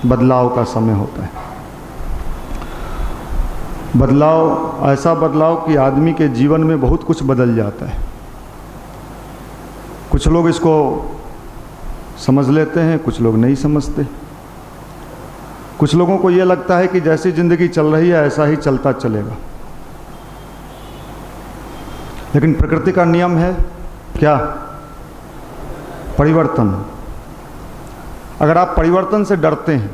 बदलाव का समय होता है। बदलाव, ऐसा बदलाव कि आदमी के जीवन में बहुत कुछ बदल जाता है। कुछ लोग इसको समझ लेते हैं, कुछ लोग नहीं समझते। कुछ लोगों को ये लगता है कि जैसी ज़िंदगी चल रही है ऐसा ही चलता चलेगा, लेकिन प्रकृति का नियम है क्या? परिवर्तन। अगर आप परिवर्तन से डरते हैं,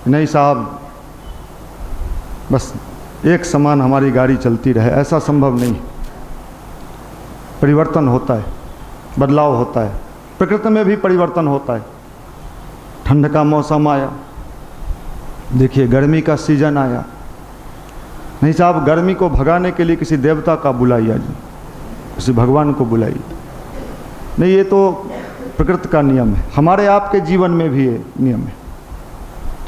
नहीं साहब बस एक समान हमारी गाड़ी चलती रहे, ऐसा संभव नहीं। परिवर्तन होता है, बदलाव होता है, प्रकृति में भी परिवर्तन होता है। ठंड का मौसम आया, देखिए गर्मी का सीजन आया, नहीं साहब गर्मी को भगाने के लिए किसी देवता का बुलाइए, किसी भगवान को बुलाइए। नहीं, ये तो प्रकृति का नियम है। हमारे आपके जीवन में भी ये नियम है।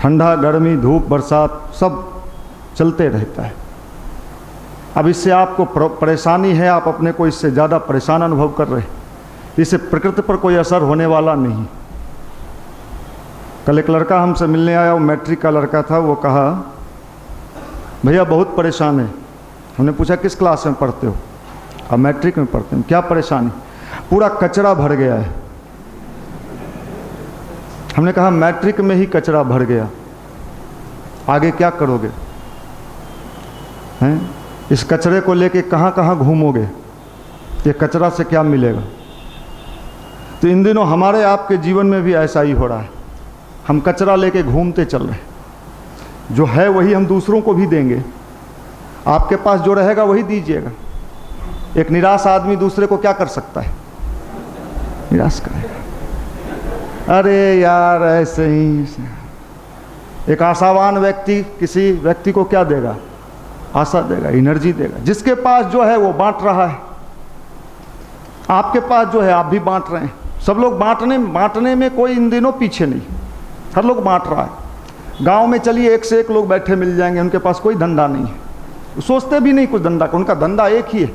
ठंडा, गर्मी, धूप, बरसात सब चलते रहता है। अब इससे आपको परेशानी है, आप अपने को इससे ज़्यादा परेशान अनुभव कर रहे हैं। इससे प्रकृति पर कोई असर होने वाला नहीं। कल एक लड़का हमसे मिलने आया, वो मैट्रिक का लड़का था। वो कहा भैया बहुत परेशान है। हमने पूछा किस क्लास में पढ़ते हो? अब मैट्रिक में पढ़ते हैं। क्या परेशानी? पूरा कचरा भर गया है। हमने कहा मैट्रिक में ही कचरा भर गया, आगे क्या करोगे? हैं? इस कचरे को लेके कहाँ कहाँ घूमोगे? ये कचरा से क्या मिलेगा? तो इन दिनों हमारे आपके जीवन में भी ऐसा ही हो रहा है। हम कचरा लेके घूमते चल रहे हैं। जो है वही हम दूसरों को भी देंगे। आपके पास जो रहेगा वही दीजिएगा। एक निराश आदमी दूसरे को क्या कर सकता है? निराश करेगा। अरे यार ऐसे ही। एक आशावान व्यक्ति किसी व्यक्ति को क्या देगा? आशा देगा, एनर्जी देगा। जिसके पास जो है वो बांट रहा है। आपके पास जो है आप भी बांट रहे हैं। सब लोग बांटने में कोई इन दिनों पीछे नहीं। हर लोग बांट रहा है। गांव में चलिए एक से एक लोग बैठे मिल जाएंगे, उनके पास कोई धंधा नहीं है, सोचते भी नहीं कुछ धंधा का। उनका धंधा एक ही है,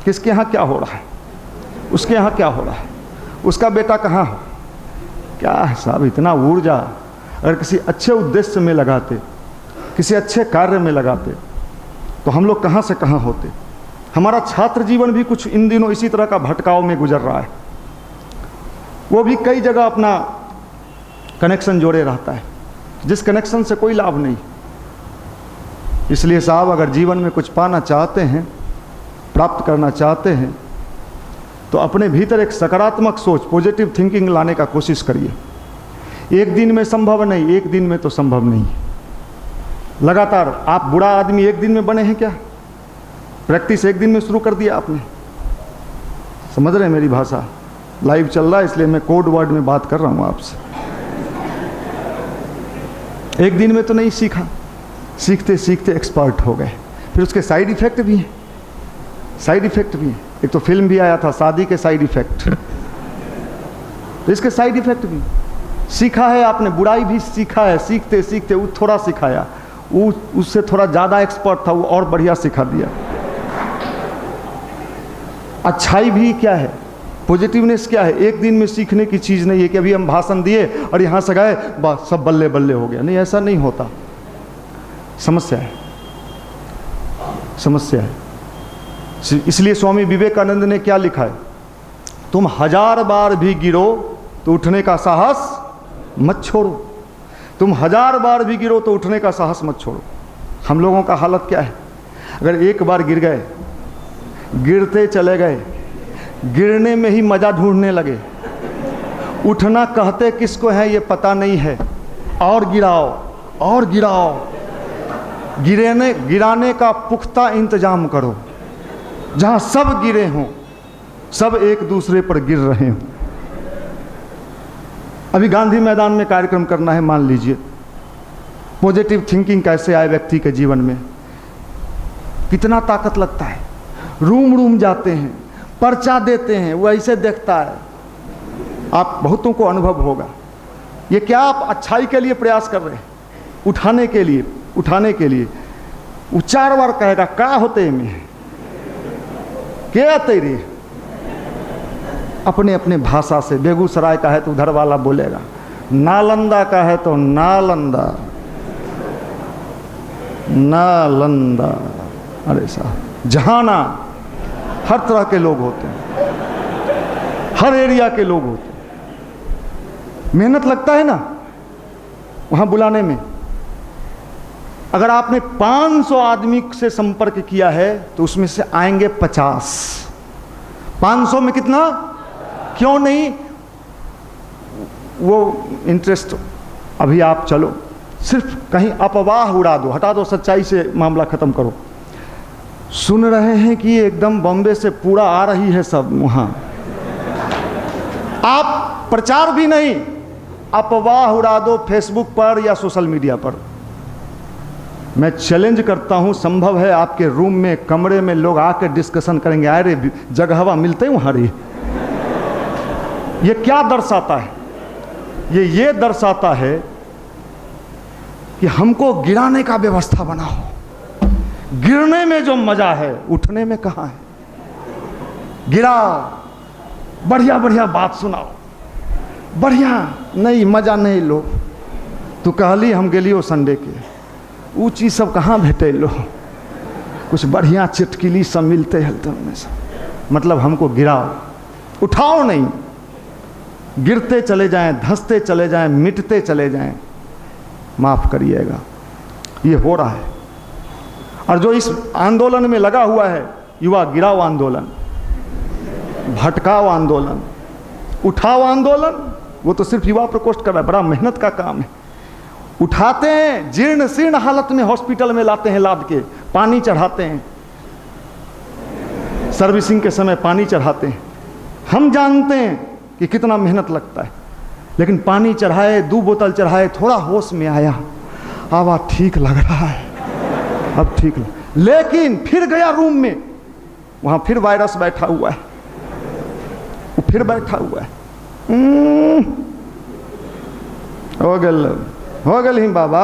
किसके यहाँ क्या हो रहा है, उसके यहाँ क्या हो रहा है, उसका बेटा कहाँ हो। क्या है साहब, इतना ऊर्जा अगर किसी अच्छे उद्देश्य में लगाते, किसी अच्छे कार्य में लगाते, तो हम लोग कहाँ से कहाँ होते। हमारा छात्र जीवन भी कुछ इन दिनों इसी तरह का भटकाव में गुजर रहा है। वो भी कई जगह अपना कनेक्शन जोड़े रहता है, जिस कनेक्शन से कोई लाभ नहीं। इसलिए साहब अगर जीवन में कुछ पाना चाहते हैं, प्राप्त करना चाहते हैं, तो अपने भीतर एक सकारात्मक सोच, पॉजिटिव थिंकिंग लाने का कोशिश करिए। एक दिन में संभव नहीं, एक दिन में तो संभव नहीं। लगातार आप बुरा आदमी एक दिन में बने हैं क्या? प्रैक्टिस एक दिन में शुरू कर दिया आपने। समझ रहे हैं मेरी भाषा? लाइव चल रहा है इसलिए मैं कोड वर्ड में बात कर रहा हूँ आपसे। एक दिन में तो नहीं सीखा, सीखते सीखते एक्सपर्ट हो गए। फिर उसके साइड इफेक्ट भी हैं, साइड इफेक्ट भी हैं। एक तो फिल्म भी आया था शादी के साइड इफेक्ट, तो इसके साइड इफेक्ट भी। सीखा है आपने, बुराई भी सीखा है, सीखते सीखते वो थोड़ा सिखाया, वो उससे थोड़ा ज़्यादा एक्सपर्ट था, वो और बढ़िया सिखा दिया। अच्छाई भी क्या है, पॉजिटिवनेस क्या है, एक दिन में सीखने की चीज़ नहीं है कि अभी हम भाषण दिए और यहाँ से गए बस सब बल्ले बल्ले हो गया। नहीं, ऐसा नहीं होता। समस्या है, समस्या है। इसलिए स्वामी विवेकानंद ने क्या लिखा है? तुम 1000 बार भी गिरो तो उठने का साहस मत छोड़ो। तुम 1000 बार भी गिरो तो उठने का साहस मत छोड़ो। हम लोगों का हालत क्या है? अगर एक बार गिर गए, गिरते चले गए, गिरने में ही मज़ा ढूंढने लगे, उठना कहते किसको है ये पता नहीं है, और गिराओ और गिराओ। गिराने का पुख्ता इंतजाम करो, जहाँ सब गिरे हों, सब एक दूसरे पर गिर रहे हों। अभी गांधी मैदान में कार्यक्रम करना है, मान लीजिए। पॉजिटिव थिंकिंग कैसे आए व्यक्ति के जीवन में? कितना ताकत लगता है। रूम रूम जाते हैं, पर्चा देते हैं, वो ऐसे देखता है। आप बहुतों को अनुभव होगा। ये क्या आप अच्छाई के लिए प्रयास कर रहे हैं, उठाने के लिए, उठाने के लिए। वो 4 बार कहेगा का होते में क्या तेरी, अपने अपने भाषा से। बेगूसराय का है तो उधर वाला बोलेगा, नालंदा का है तो नालंदा, नालंदा। अरे साहब, जहाना हर तरह के लोग होते हैं, हर एरिया के लोग होते हैं। मेहनत लगता है ना वहां बुलाने में। अगर आपने 500 आदमी से संपर्क किया है तो उसमें से आएंगे 50। 500 में कितना? क्यों नहीं? वो इंटरेस्ट, अभी आप चलो, सिर्फ कहीं अफवाह उड़ा दो, हटा दो, सच्चाई से मामला खत्म करो। सुन रहे हैं कि एकदम बॉम्बे से पूरा आ रही है सब वहां, आप प्रचार भी नहीं, अफवाह उड़ा दो फेसबुक पर या सोशल मीडिया पर। मैं चैलेंज करता हूं, संभव है आपके रूम में, कमरे में लोग आकर डिस्कशन करेंगे, अरे जगहवा मिलते हैं वहां। ये क्या दर्शाता है? ये दर्शाता है कि हमको गिराने का व्यवस्था बनाओ। गिरने में जो मजा है उठने में कहां है? गिराओ, बढ़िया बढ़िया बात सुनाओ, बढ़िया नहीं, मजा नहीं लो। तू कहली हम गेलियो संडे के, वो चीज सब कहाँ भेटे लो? कुछ बढ़िया चिटकिली सब मिलते हलते में सब। मतलब हमको गिराओ, उठाओ नहीं। गिरते चले जाएं, धंसते चले जाएं, मिटते चले जाएं। माफ करिएगा, ये हो रहा है। और जो इस आंदोलन में लगा हुआ है, युवा गिराओ आंदोलन, भटकाओ आंदोलन, उठाओ आंदोलन, वो तो सिर्फ युवा प्रकोष्ठ कर रहा है, बड़ा मेहनत का काम है। उठाते हैं, जीर्ण शीर्ण हालत में हॉस्पिटल में लाते हैं, लाद के पानी चढ़ाते हैं, सर्विसिंग के समय पानी चढ़ाते हैं। हम जानते हैं कि कितना मेहनत लगता है, लेकिन पानी चढ़ाए, 2 बोतल चढ़ाए, थोड़ा होश में आया, अब ठीक लग रहा है, अब ठीक लग। लेकिन फिर गया रूम में, वहां फिर वायरस बैठा हुआ है, वो फिर बैठा हुआ है। हो गल ही बाबा,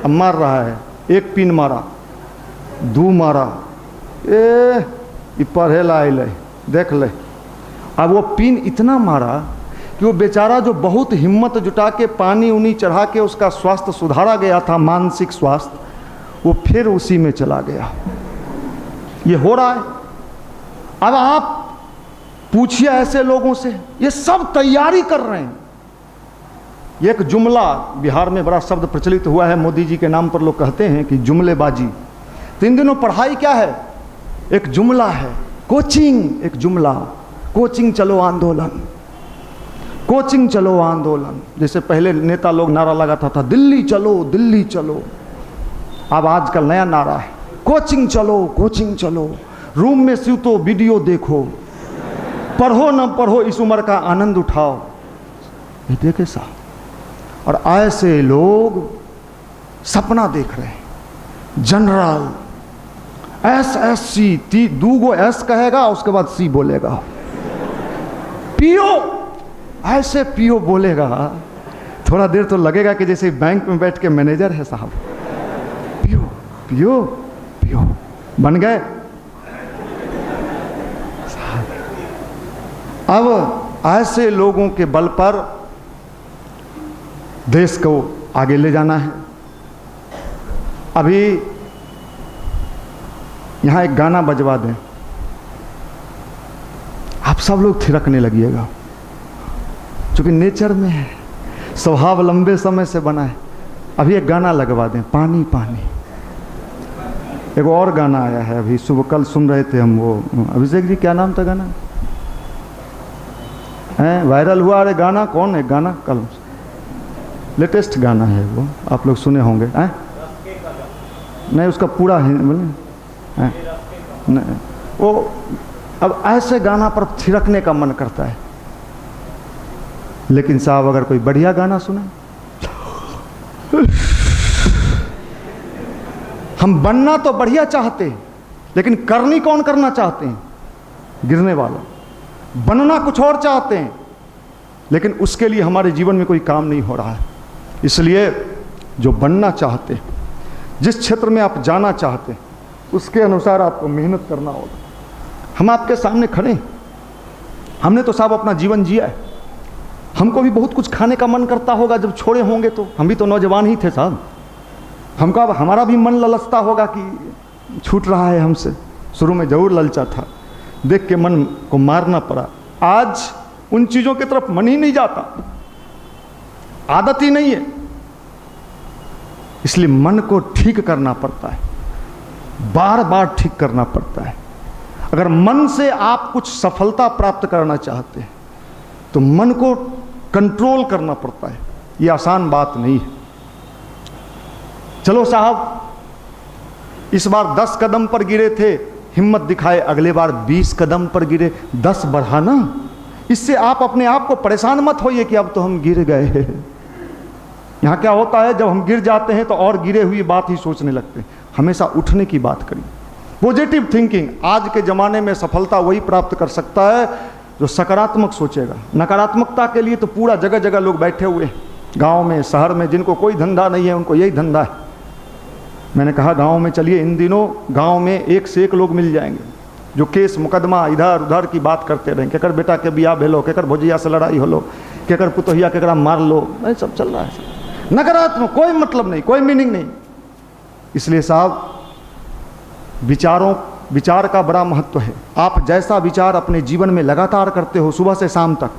अब मार रहा है। 1 पिन मारा, 2 मारा, पढ़े ला देख ले। अब वो पिन इतना मारा कि वो बेचारा जो बहुत हिम्मत जुटा के पानी उनी चढ़ा के उसका स्वास्थ्य सुधारा गया था, मानसिक स्वास्थ्य, वो फिर उसी में चला गया। ये हो रहा है। अब आप पूछिए ऐसे लोगों से, ये सब तैयारी कर रहे हैं। ये एक जुमला बिहार में बड़ा शब्द प्रचलित हुआ है, मोदी जी के नाम पर लोग कहते हैं कि जुमलेबाजी। तो इन दिनों पढ़ाई क्या है? एक जुमला है, कोचिंग, एक जुमला, कोचिंग चलो आंदोलन, कोचिंग चलो आंदोलन। जैसे पहले नेता लोग नारा लगाता था, दिल्ली चलो, दिल्ली चलो। अब आजकल नया नारा है, कोचिंग चलो, कोचिंग चलो। रूम में सूतो, वीडियो देखो, पढ़ो न पढ़ो, इस उम्र का आनंद उठाओ। ये देखे साहब, और ऐसे लोग सपना देख रहे हैं, जनरल, SSC, 2 S कहेगा, उसके बाद C बोलेगा, पीओ, ऐसे पीओ बोलेगा। थोड़ा देर तो लगेगा कि जैसे बैंक में बैठ के मैनेजर है साहब, पीओ पीओ पीओ बन गए। अब ऐसे लोगों के बल पर देश को आगे ले जाना है। अभी यहाँ एक गाना बजवा दें, आप सब लोग थिरकने लगिएगा, क्योंकि नेचर में है, स्वभाव लंबे समय से बना है। अभी एक गाना लगवा दें, पानी पानी। एक और गाना आया है, अभी सुबह कल सुन रहे थे हम, वो अभिषेक जी, क्या नाम था गाना है, वायरल हुआ। अरे गाना कौन है? गाना कल लेटेस्ट गाना है, वो आप लोग सुने होंगे। नहीं, उसका पूरा है नहीं, वो अब ऐसे गाना पर थिरकने का मन करता है। लेकिन साहब अगर कोई बढ़िया गाना सुने, हम बनना तो बढ़िया चाहते हैं, लेकिन करनी कौन करना चाहते हैं? गिरने वाला। बनना कुछ और चाहते हैं, लेकिन उसके लिए हमारे जीवन में कोई काम नहीं हो रहा है। इसलिए जो बनना चाहते हैं, जिस क्षेत्र में आप जाना चाहते हैं, उसके अनुसार आपको मेहनत करना होगा। हम आपके सामने खड़े हैं, हमने तो साहब अपना जीवन जिया है, हमको भी बहुत कुछ खाने का मन करता होगा जब छोड़े होंगे, तो हम भी तो नौजवान ही थे साहब, हमका हमारा भी मन ललचता होगा कि छूट रहा है हमसे। शुरू में जरूर ललचा था, देख के मन को मारना पड़ा। आज उन चीज़ों की तरफ मन ही नहीं जाता, आदत ही नहीं है, इसलिए मन को ठीक करना पड़ता है, बार बार ठीक करना पड़ता है। अगर मन से आप कुछ सफलता प्राप्त करना चाहते हैं तो मन को कंट्रोल करना पड़ता है, ये आसान बात नहीं है। चलो साहब, इस बार 10 कदम पर गिरे थे, हिम्मत दिखाए अगले बार 20 कदम पर गिरे, 10 बढ़ाना। इससे आप अपने आप को परेशान मत होइए कि अब तो हम गिर गए हैं। यहाँ क्या होता है, जब हम गिर जाते हैं तो और गिरे हुई बात ही सोचने लगते हैं। हमेशा उठने की बात करिए, पॉजिटिव थिंकिंग। आज के ज़माने में सफलता वही प्राप्त कर सकता है जो सकारात्मक सोचेगा। नकारात्मकता के लिए तो पूरा जगह जगह लोग बैठे हुए हैं, गांव में, शहर में, जिनको कोई धंधा नहीं है उनको यही धंधा है। मैंने कहा गांव में चलिए, इन दिनों गांव में एक से एक लोग मिल जाएंगे जो केस मुकदमा इधर उधर की बात करते रहेंगे। केकर बेटा के बियाह भेलो, केकर भोजिया से लड़ाई होलो, केकर पुतहिया केकरा मार लो, ये सब चल रहा है। नकारात्मक, कोई मतलब नहीं, कोई मीनिंग नहीं। इसलिए साहब, विचार का बड़ा महत्व है। आप जैसा विचार अपने जीवन में लगातार करते हो, सुबह से शाम तक,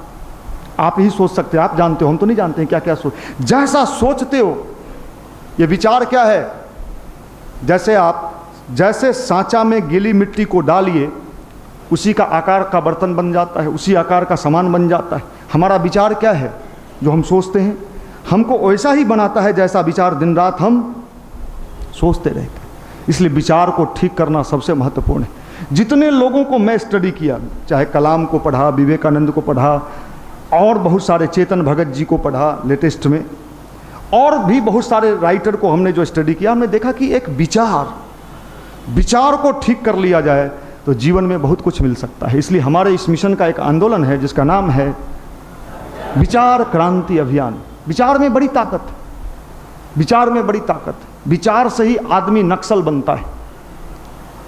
आप ही सोच सकते हैं, आप जानते हो, हम तो नहीं जानते हैं क्या क्या सोच। जैसा सोचते हो, ये विचार क्या है, जैसे सांचा में गीली मिट्टी को डालिए, उसी का आकार का बर्तन बन जाता है, उसी आकार का सामान बन जाता है। हमारा विचार क्या है, जो हम सोचते हैं, हमको वैसा ही बनाता है जैसा विचार दिन रात हम सोचते रहते हैं। इसलिए विचार को ठीक करना सबसे महत्वपूर्ण है। जितने लोगों को मैं स्टडी किया, चाहे कलाम को पढ़ा, विवेकानंद को पढ़ा, और बहुत सारे, चेतन भगत जी को पढ़ा लेटेस्ट में, और भी बहुत सारे राइटर को हमने जो स्टडी किया, हमने देखा कि एक विचार को ठीक कर लिया जाए तो जीवन में बहुत कुछ मिल सकता है। इसलिए हमारे इस मिशन का एक आंदोलन है जिसका नाम है विचार क्रांति अभियान। विचार में बड़ी ताकत, विचार में बड़ी ताकत। विचार से ही आदमी नक्सल बनता है।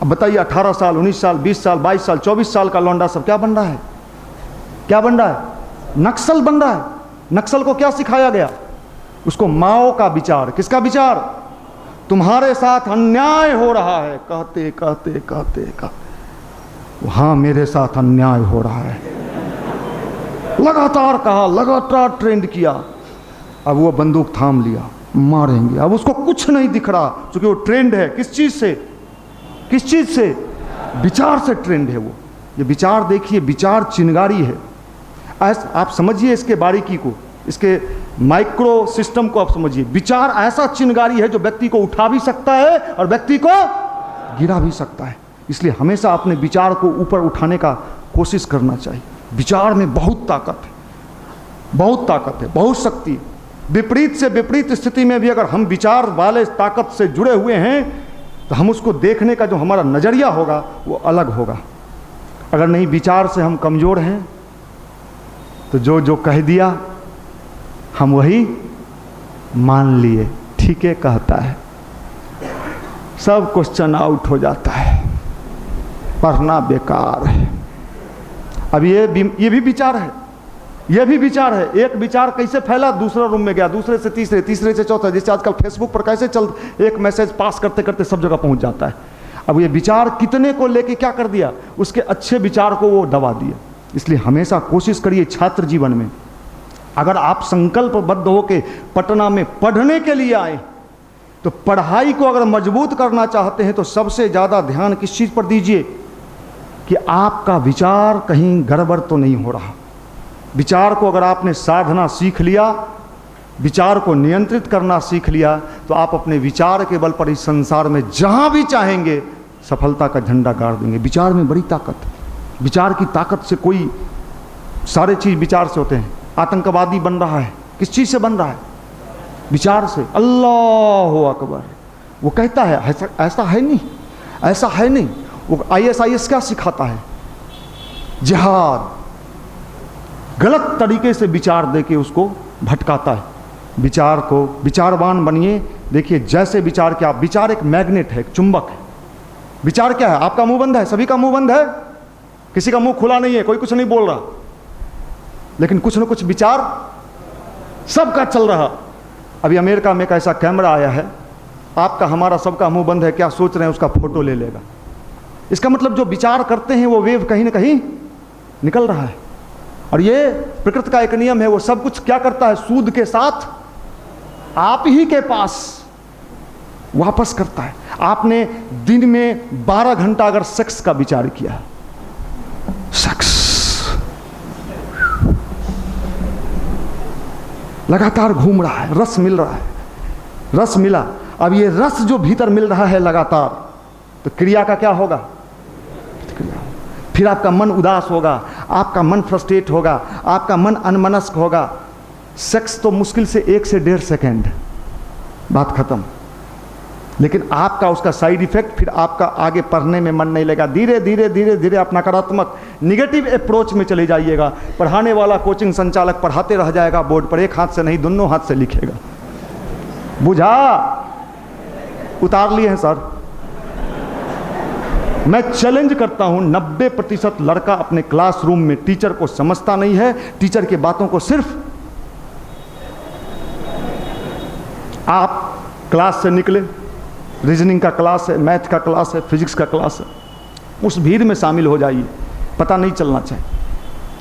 अब बताइए, 18 साल, 19 साल, 20 साल, 22 साल, 24 साल का लौंडा सब क्या बन रहा है, क्या बन रहा है, नक्सल बन रहा है। नक्सल को क्या सिखाया गया, उसको माओ का विचार। किसका विचार, तुम्हारे साथ अन्याय हो रहा है, कहते कहते कहते कहते, हाँ मेरे साथ अन्याय हो रहा है, लगातार कहा, लगातार ट्रेंड किया। अब वो बंदूक थाम लिया, मारेंगे। अब उसको कुछ नहीं दिख रहा, क्योंकि वो ट्रेंड है। किस चीज से, किस चीज से, विचार से ट्रेंड है वो। ये विचार देखिए, विचार चिंगारी है। आप समझिए इसके बारीकी को, इसके माइक्रो सिस्टम को आप समझिए। विचार ऐसा चिंगारी है जो व्यक्ति को उठा भी सकता है और व्यक्ति को गिरा भी सकता है। इसलिए हमेशा अपने विचार को ऊपर उठाने का कोशिश करना चाहिए। विचार में बहुत ताकत है, बहुत ताकत है, बहुत शक्ति है। विपरीत से विपरीत स्थिति में भी अगर हम विचार वाले ताकत से जुड़े हुए हैं तो हम उसको देखने का जो हमारा नज़रिया होगा वो अलग होगा। अगर नहीं, विचार से हम कमज़ोर हैं तो जो जो कह दिया हम वही मान लिए, ठीक है कहता है, सब क्वेश्चन आउट हो जाता है, पढ़ना बेकार है। अब ये भी विचार है, ये भी विचार है। एक विचार कैसे फैला, दूसरा रूम में गया, दूसरे से तीसरे, तीसरे से चौथा। जैसे आजकल फेसबुक पर कैसे एक मैसेज पास करते करते सब जगह पहुंच जाता है। अब ये विचार कितने को लेके क्या कर दिया, उसके अच्छे विचार को वो दबा दिया। इसलिए हमेशा कोशिश करिए छात्र जीवन में, अगर आप संकल्पबद्ध होकर पटना में पढ़ने के लिए आए तो पढ़ाई को अगर मजबूत करना चाहते हैं तो सबसे ज़्यादा ध्यान किस चीज़ पर दीजिए कि आपका विचार कहीं गड़बड़ तो नहीं हो रहा। विचार को अगर आपने साधना सीख लिया, विचार को नियंत्रित करना सीख लिया, तो आप अपने विचार के बल पर इस संसार में जहाँ भी चाहेंगे सफलता का झंडा गाड़ देंगे। विचार में बड़ी ताकत है। विचार की ताकत से कोई सारे चीज़ विचार से होते हैं। आतंकवादी बन रहा है, किस चीज़ से बन रहा है, विचार से। अल्लाह अकबर, वो कहता है ऐसा है नहीं, ऐसा है नहीं। वो ISIS क्या सिखाता है, जिहाद, गलत तरीके से विचार देके उसको भटकाता है। विचार को, विचारवान बनिए। देखिए जैसे विचार क्या, विचार एक मैग्नेट है, एक चुंबक है। विचार क्या है, आपका मुंह बंद है, सभी का मुंह बंद है, किसी का मुंह खुला नहीं है, कोई कुछ नहीं बोल रहा। लेकिन कुछ न कुछ विचार सबका चल रहा। अभी अमेरिका में एक ऐसा कैमरा आया है, आपका हमारा सबका मुंह बंद है, क्या सोच रहे हैं उसका फोटो ले लेगा। इसका मतलब जो विचार करते हैं वो वेव कहीं ना कहीं निकल रहा है। और ये प्रकृति का एक नियम है, वो सब कुछ क्या करता है, सूद के साथ आप ही के पास वापस करता है। आपने दिन में 12 घंटा अगर सेक्स का विचार किया, सेक्स लगातार घूम रहा है, रस मिल रहा है, रस मिला। अब ये रस जो भीतर मिल रहा है लगातार, तो क्रिया का क्या होगा, फिर आपका मन उदास होगा, आपका मन फ्रस्ट्रेट होगा, आपका मन अनमनस्क होगा। सेक्स तो मुश्किल से 1 से 1.5 सेकेंड, बात खत्म। लेकिन आपका उसका साइड इफेक्ट, फिर आपका आगे पढ़ने में मन नहीं लगेगा। धीरे धीरे धीरे धीरे आप नकारात्मक निगेटिव अप्रोच में चले जाइएगा। पढ़ाने वाला कोचिंग संचालक पढ़ाते रह जाएगा बोर्ड पर, एक हाथ से नहीं दोनों हाथ से लिखेगा। बुझा, उतार लिए हैं सर। मैं चैलेंज करता हूं, 90% लड़का अपने क्लासरूम में टीचर को समझता नहीं है, टीचर की बातों को सिर्फ आप क्लास से निकले, रीजनिंग का क्लास है, मैथ का क्लास है, फिजिक्स का क्लास है, उस भीड़ में शामिल हो जाइए, पता नहीं चलना चाहिए।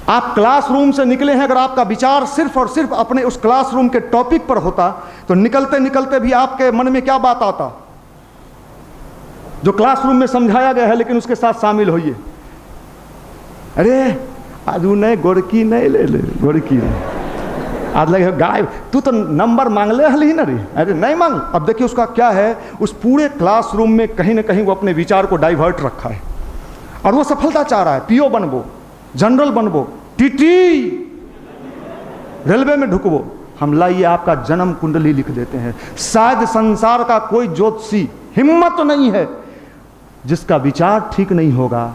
आप क्लासरूम से निकले हैं, अगर आपका विचार सिर्फ और सिर्फ अपने उस क्लासरूम के टॉपिक पर होता तो निकलते निकलते भी आपके मन में क्या बात आता, जो क्लासरूम में समझाया गया है, लेकिन उसके साथ शामिल होइए। अरे आज नहीं गोरकी नहीं ले ले, गोरकी आज लगे गाय, तू तो नंबर मांग ले हली ना रे, अरे नहीं मांग। अब देखिए उसका क्या है, उस पूरे क्लासरूम में कहीं ना कहीं वो अपने विचार को डाइवर्ट रखा है और वो सफलता चाह रहा है। पीओ बनबो, जनरल बनबो, टीटी, रेलवे में ढुकबो। हम लाइए आपका जन्म कुंडली लिख देते हैं। शायद संसार का कोई ज्योतिषी हिम्मत तो नहीं है जिसका विचार ठीक नहीं होगा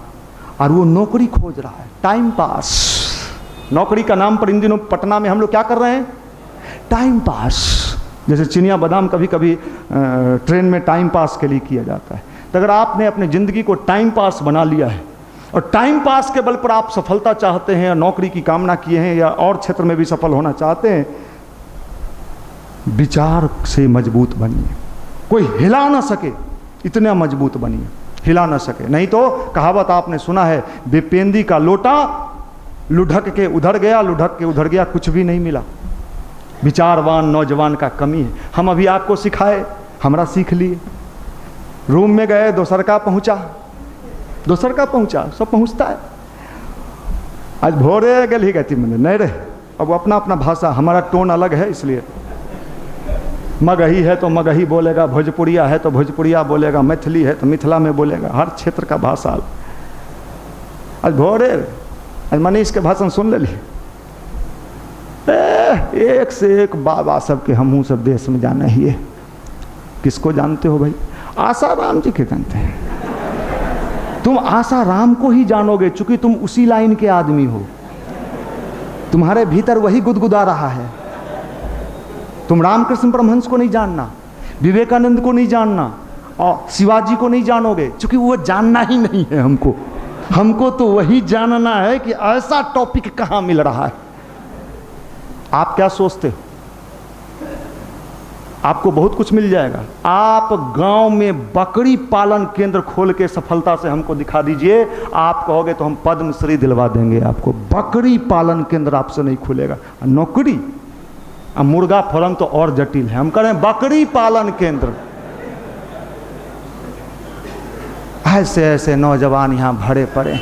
और वो नौकरी खोज रहा है, टाइम पास। नौकरी का नाम पर इन दिनों पटना में हम लोग क्या कर रहे हैं, टाइम पास। जैसे चिनिया बादाम कभी कभी ट्रेन में टाइम पास के लिए किया जाता है। तो अगर आपने अपनी ज़िंदगी को टाइम पास बना लिया है और टाइम पास के बल पर आप सफलता चाहते हैं, नौकरी की कामना किए हैं या और क्षेत्र में भी सफल होना चाहते हैं, विचार से मजबूत बनिए। कोई हिला ना सके इतना मजबूत बनिए, हिला ना सके। नहीं तो कहावत आपने सुना है, बेपेंदी का लोटा लुढ़क के उधर गया, लुढ़क के उधर गया, कुछ भी नहीं मिला। विचारवान नौजवान का कमी है। हम अभी आपको सिखाए, हमरा सीख लिए। रूम में गए, दोसर का पहुंचा, सब पहुंचता है। आज भोरे गल ही कहती मैंने नहीं रे, अब अपना अपना भाषा, हमारा टोन अलग है, इसलिए मगही है तो मगही बोलेगा, भोजपुरिया है तो भोजपुरिया बोलेगा, मैथिली है तो मिथिला में बोलेगा, हर क्षेत्र का भाषा। आज भोरे आज मनीष के भाषण सुन ले, एक से एक बाबा सबके, हमहू सब देश में जाना ही है। किसको जानते हो भाई? आसाराम जी के जानते हैं। तुम आसाराम को ही जानोगे चूंकि तुम उसी लाइन के आदमी हो, तुम्हारे भीतर वही गुदगुदा रहा है। तुम रामकृष्ण परमहंस को नहीं जानना, विवेकानंद को नहीं जानना और शिवाजी को नहीं जानोगे, क्योंकि वो जानना ही नहीं है हमको तो वही जानना है कि ऐसा टॉपिक कहां मिल रहा है। आप क्या सोचते हो? आपको बहुत कुछ मिल जाएगा। आप गांव में बकरी पालन केंद्र खोल के सफलता से हमको दिखा दीजिए, आप कहोगे तो हम पद्मश्री दिलवा देंगे आपको। बकरी पालन केंद्र आपसे नहीं खुलेगा। नौकरी, मुर्गा फार्म तो और जटिल है, हम करें बकरी पालन केंद्र। ऐसे ऐसे नौजवान यहाँ भरे पड़े,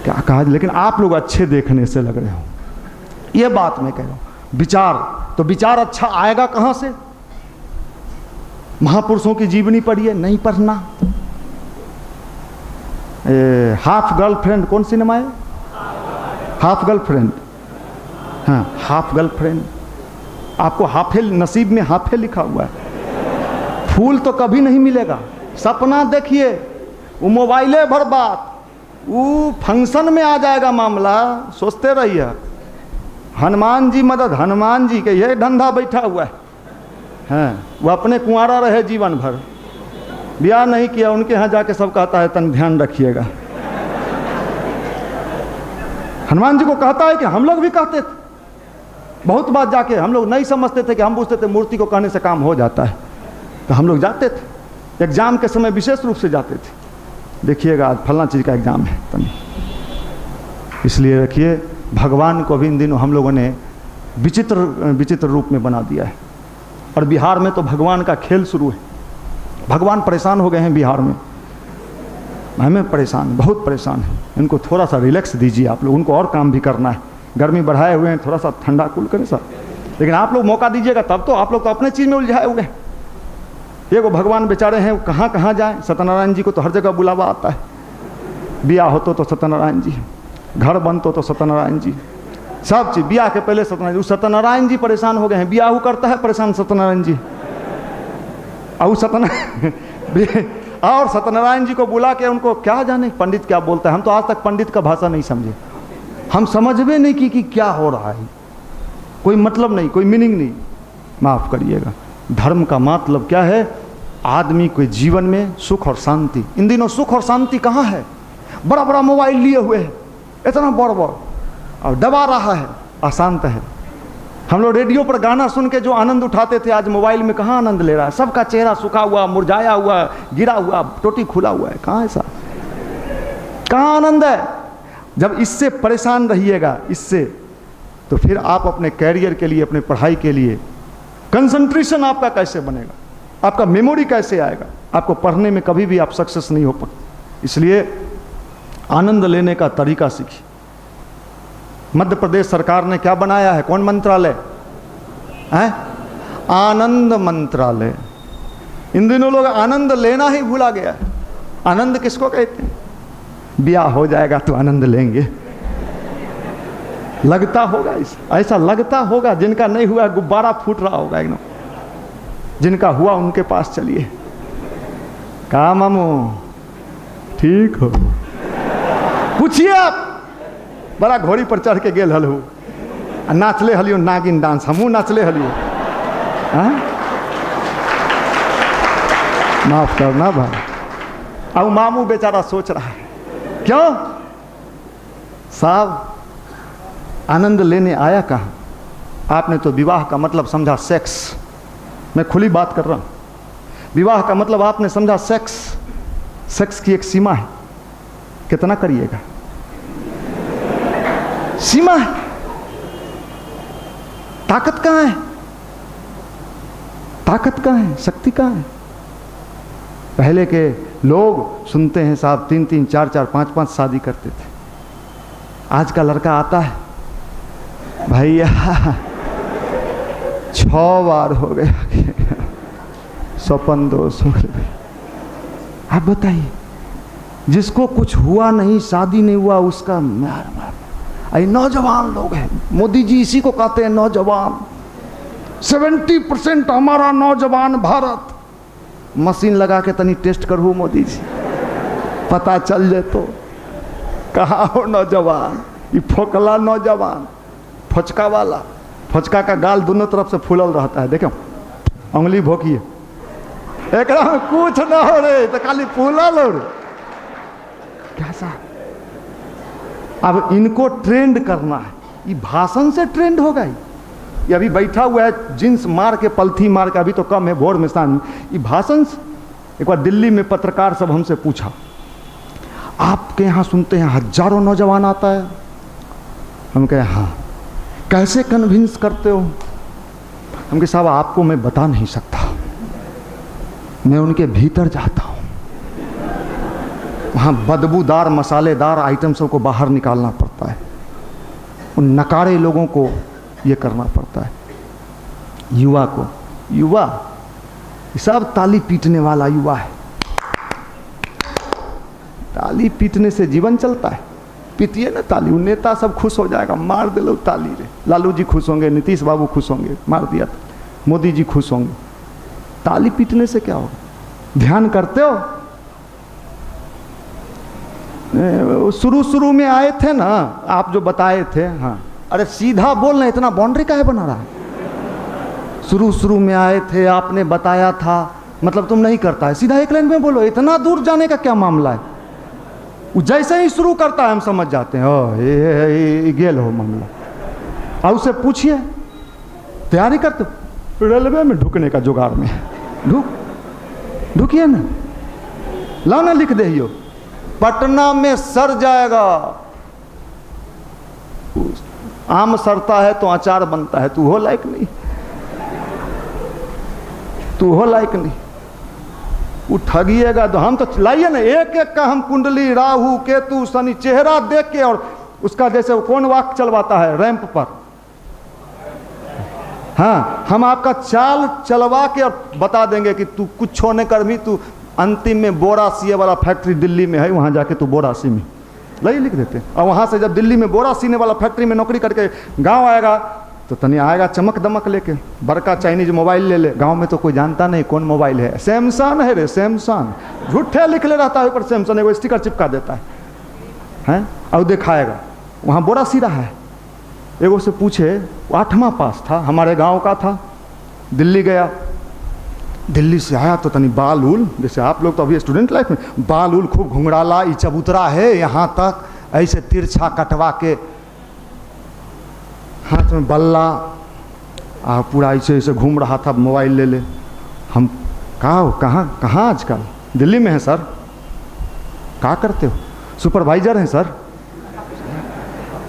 क्या कहा। लेकिन आप लोग अच्छे देखने से लग रहे हो, ये बात मैं कह रहा हूं। विचार, तो विचार अच्छा आएगा कहां से? महापुरुषों की जीवनी पढ़िए, नहीं पढ़ना। हाफ गर्लफ्रेंड, कौन सिनेमा है? हाफ गर्लफ्रेंड, हाँ हाफ गर्लफ्रेंड। आपको हाफे, नसीब में हाफे लिखा हुआ है। फूल तो कभी नहीं मिलेगा। सपना देखिए, वो मोबाइले भर बात, वो फंक्शन में आ जाएगा मामला, सोचते रहिए। हनुमान जी मदद, हनुमान जी के ये धंधा बैठा हुआ है। हाँ, वो अपने कुंवारा रहे जीवन भर, ब्याह नहीं किया, उनके यहाँ जाके सब कहता है तन ध्यान रखिएगा। हनुमान जी को कहता है कि हम लोग भी कहते थे, बहुत बात जाके हम लोग नहीं समझते थे कि हम पूछते थे मूर्ति को कहने से काम हो जाता है, तो हम लोग जाते थे एग्जाम के समय, विशेष रूप से जाते थे। देखिएगा आज फलना चीज़ का एग्जाम है तनी, इसलिए रखिए भगवान को भी इन दिनों हम लोगों ने विचित्र रूप में बना दिया है। और बिहार में तो भगवान का खेल शुरू है। भगवान परेशान हो गए हैं बिहार में, हमें परेशान, बहुत परेशान है। इनको थोड़ा सा रिलैक्स दीजिए आप लोग, उनको और काम भी करना है, गर्मी बढ़ाए हुए हैं, थोड़ा सा ठंडा कूल करें सर, लेकिन आप लोग मौका दीजिएगा तब तो। आप लोग तो अपने चीज़ में उलझाए हुए हैं। ये वो भगवान बेचारे हैं, कहाँ कहाँ जाएं। सत्यनारायण जी को तो हर जगह बुलावा आता है, ब्याह हो तो सत्यनारायण जी, घर बन तो सत्यनारायण जी, सब चीज़। ब्याह के पहले सत्यनारायण जी, सत्यनारायण जी परेशान हो गए हैं। ब्याह करता है परेशान सत्यनारायण जी, और और सत्यनारायण जी को बुला के उनको क्या जाने पंडित क्या बोलता है। हम तो आज तक पंडित का भाषा नहीं समझे, हम समझ में नहीं कि क्या हो रहा है, कोई मतलब नहीं, कोई मीनिंग नहीं। माफ़ करिएगा, धर्म का मतलब क्या है? आदमी के जीवन में सुख और शांति। इन दिनों सुख और शांति कहाँ है? बड़ा बड़ा मोबाइल लिए हुए है, इतना बड़ और दबा रहा है, अशांत है। हम लोग रेडियो पर गाना सुन के जो आनंद उठाते थे, आज मोबाइल में कहाँ आनंद ले रहा है? सबका चेहरा सूखा हुआ, मुरझाया हुआ, गिरा हुआ, टोटी खुला हुआ है। कहाँ ऐसा, कहाँ आनंद है? जब इससे परेशान रहिएगा, इससे, तो फिर आप अपने कैरियर के लिए, अपने पढ़ाई के लिए कंसंट्रेशन आपका कैसे बनेगा? आपका मेमोरी कैसे आएगा? आपको पढ़ने में कभी भी आप सक्सेस नहीं हो पाते। इसलिए आनंद लेने का तरीका सीखिए। मध्य प्रदेश सरकार ने क्या बनाया है? कौन मंत्रालय है? आनंद मंत्रालय। इन दिनों लोग आनंद लेना ही भूला गया है। आनंद किसको कहते हैं? ब्याह हो जाएगा तो आनंद लेंगे, लगता होगा ऐसा लगता होगा। जिनका नहीं हुआ गुब्बारा फूट रहा होगा एकदम, जिनका हुआ उनके पास चलिए। कहा मामू ठीक हो? पूछिए आप। बड़ा घोड़ी पर चढ़ के गेल हलू, नाचले हलियो नागिन डांस, हमू नाचले हलियो। माफ करना भाई। अब मामू बेचारा सोच रहा है, क्यों साहब आनंद लेने आया कहाँ? आपने तो विवाह का मतलब समझा सेक्स। मैं खुली बात कर रहा हूँ। विवाह का मतलब आपने समझा सेक्स। सेक्स की एक सीमा है, कितना करिएगा, सीमा है। ताकत कहाँ है? ताकत कहाँ है? शक्ति कहाँ है? पहले के लोग सुनते हैं साहब 3-3, 4-4, 5-5 शादी करते थे। आज का लड़का आता है, भैया 6 बार हो गया, स्वपन दोष हो गए। आप बताइए, जिसको कुछ हुआ नहीं, शादी नहीं हुआ, उसका अरे नौजवान लोग हैं। मोदी जी इसी को कहते हैं नौजवान। 70% हमारा नौजवान भारत। मशीन लगा के तनी टेस्ट करूँ मोदी जी, पता चल जाए तो कहाँ हो नौजवान। ये फोकला नौजवान, फोचका वाला। फोचका का गाल दोनों तरफ से फूलल रहता है, देखो उंगली भोंकिए, एक कुछ ना हो रे तो खाली फूलल हो रे। कैसा? अब इनको ट्रेंड करना है। ये भाषण से ट्रेंड होगा। ये अभी बैठा हुआ है जींस मार के, पलथी मार के, अभी तो कम है भोर में शाम। ये भाषण से। एक बार दिल्ली में पत्रकार सब हमसे पूछा, आपके यहाँ सुनते हैं हजारों नौजवान आता है? हम कहे हाँ। कैसे कन्विंस करते हो? हम कहे साहब आपको मैं बता नहीं सकता, मैं उनके भीतर जाता हूँ। वहाँ बदबूदार मसालेदार आइटम सबको बाहर निकालना पड़ता है, उन नकारे लोगों को ये करना पड़ता है। युवा को, युवा सब ताली पीटने वाला युवा है। ताली पीटने से जीवन चलता है। पीटिए ना ताली, उन नेता सब खुश हो जाएगा। मार दे लो ताली रे, लालू जी खुश होंगे, नीतीश बाबू खुश होंगे, मार दिया था, मोदी जी खुश होंगे। ताली पीटने से क्या होगा? ध्यान करते हो? शुरू में आए थे ना आप जो बताए थे। हाँ, अरे सीधा बोलना, इतना बाउंड्री काहे बना रहा है? शुरू में आए थे, आपने बताया था, मतलब तुम नहीं करता है। सीधा एक लाइन में बोलो, इतना दूर जाने का क्या मामला है? वो जैसे ही शुरू करता है हम समझ जाते हैं ओ ये गेल हो मामला। और उसे पूछिए तैयारी करते रेलवे में ढुकने का जुगाड़ में ढुकिए ना, ला ना लिख दे हो पटना में सर जाएगा। आम सरता है तो अचार बनता है, तू हो लायक नहीं, तू हो लायक नहीं। वो ठगिएगा तो हम तो लाइए ना एक एक का हम कुंडली राहु केतु शनि चेहरा देख के, और उसका जैसे कौन वाक चलवाता है रैंप पर, हाँ हम आपका चाल चलवा के और बता देंगे कि तू कुछ होने कर भी तू अंतिम में बोरा सीए वाला फैक्ट्री दिल्ली में है, वहां जाके तू बोरा सी में लई लिख देते। और वहां से जब दिल्ली में बोरा सीने वाला फैक्ट्री में नौकरी करके गांव आएगा तो तनी आएगा चमक दमक लेके, बड़का चाइनीज मोबाइल ले ले। गांव में तो कोई जानता नहीं कौन मोबाइल है, सैमसंग है रे सैमसंग, झूठे लिख ले रहता है ऊपर सैमसंग, एगो स्टिकर चिपका देता है और दिखाएगा वहां बोरा सी रहा है। एगो से पूछे 8वां पास था, हमारे गांव का था, दिल्ली गया, दिल्ली से आया तो तनी बाल उल, जैसे आप लोग तो अभी स्टूडेंट लाइफ में बाल उल खूब घुंघराला, ई चबूतरा है यहाँ तक, ऐसे तिरछा कटवा के, हाथ में बल्ला, पूरा ऐसे ऐसे घूम रहा था, मोबाइल ले ले। हम कहाँ आजकल दिल्ली में है सर, क्या करते हो? सुपरवाइजर हैं सर।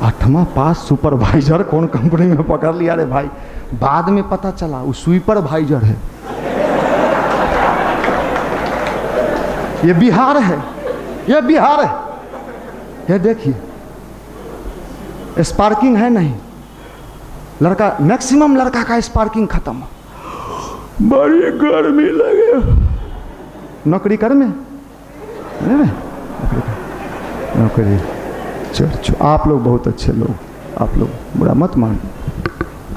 8वां पास सुपरवाइजर कौन कंपनी में पकड़ लिया रे भाई, बाद में पता चला वो सुपरवाइजर है। ये बिहार है, ये बिहार है, ये देखिए स्पार्किंग है नहीं, लड़का मैक्सिमम लड़का का स्पार्किंग खत्म, बड़ी गर्मी लगे, नौकरी कर में नौकरी आप लोग बहुत अच्छे लोग, आप लोग बुरा मत मान।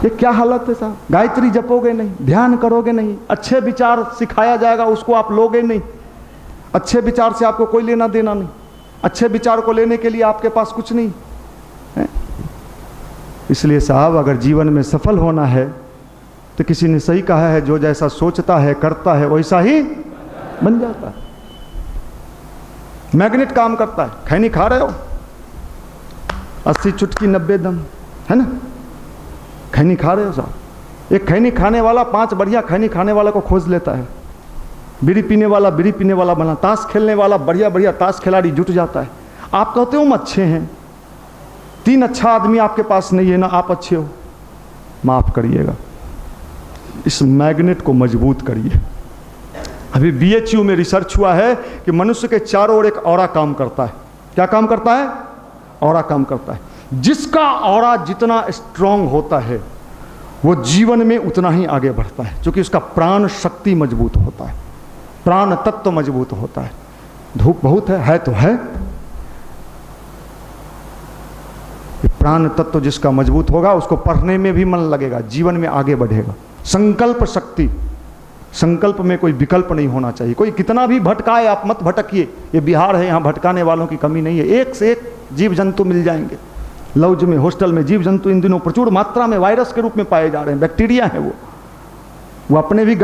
ये क्या हालत है साहब, गायत्री जपोगे नहीं, ध्यान करोगे नहीं, अच्छे विचार सिखाया जाएगा उसको आप लोगे नहीं, अच्छे विचार से आपको कोई लेना देना नहीं, अच्छे विचार को लेने के लिए आपके पास कुछ नहीं है। इसलिए साहब अगर जीवन में सफल होना है तो किसी ने सही कहा है, जो जैसा सोचता है करता है वैसा ही बन जाता है। मैग्नेट काम करता है, खैनी खा रहे हो 80 चुटकी 90 दम, है ना, खैनी खा रहे हो साहब, एक खैनी खाने वाला 5 बढ़िया खैनी खाने वाला को खोज लेता है, बीड़ी पीने वाला बीड़ी पीने वाला बना, ताश खेलने वाला बढ़िया बढ़िया ताश खिलाड़ी जुट जाता है। आप कहते हो हम अच्छे हैं, 3 अच्छा आदमी आपके पास नहीं है ना, आप अच्छे हो, माफ करिएगा, इस मैग्नेट को मजबूत करिए। अभी BHU में रिसर्च हुआ है कि मनुष्य के चारों ओर एक ऑरा काम करता है। क्या काम करता है? ऑरा काम करता है। जिसका ऑरा जितना स्ट्रांग होता है वो जीवन में उतना ही आगे बढ़ता है, क्योंकि उसका प्राण शक्ति मजबूत होता है, प्राण तत्व मजबूत होता है। धूप बहुत है तो है, प्राण तत्व जिसका मजबूत होगा उसको पढ़ने में भी मन लगेगा, जीवन में आगे बढ़ेगा। संकल्प शक्ति, संकल्प में कोई विकल्प नहीं होना चाहिए। कोई कितना भी भटकाए आप मत भटकिए, ये बिहार है, यहाँ भटकाने वालों की कमी नहीं है। एक से एक जीव जंतु मिल जाएंगे। लॉज में हॉस्टल में जीव जंतु इन दिनों प्रचुर मात्रा में वायरस के रूप में पाए जा रहे हैं, बैक्टीरिया है वो अपने भी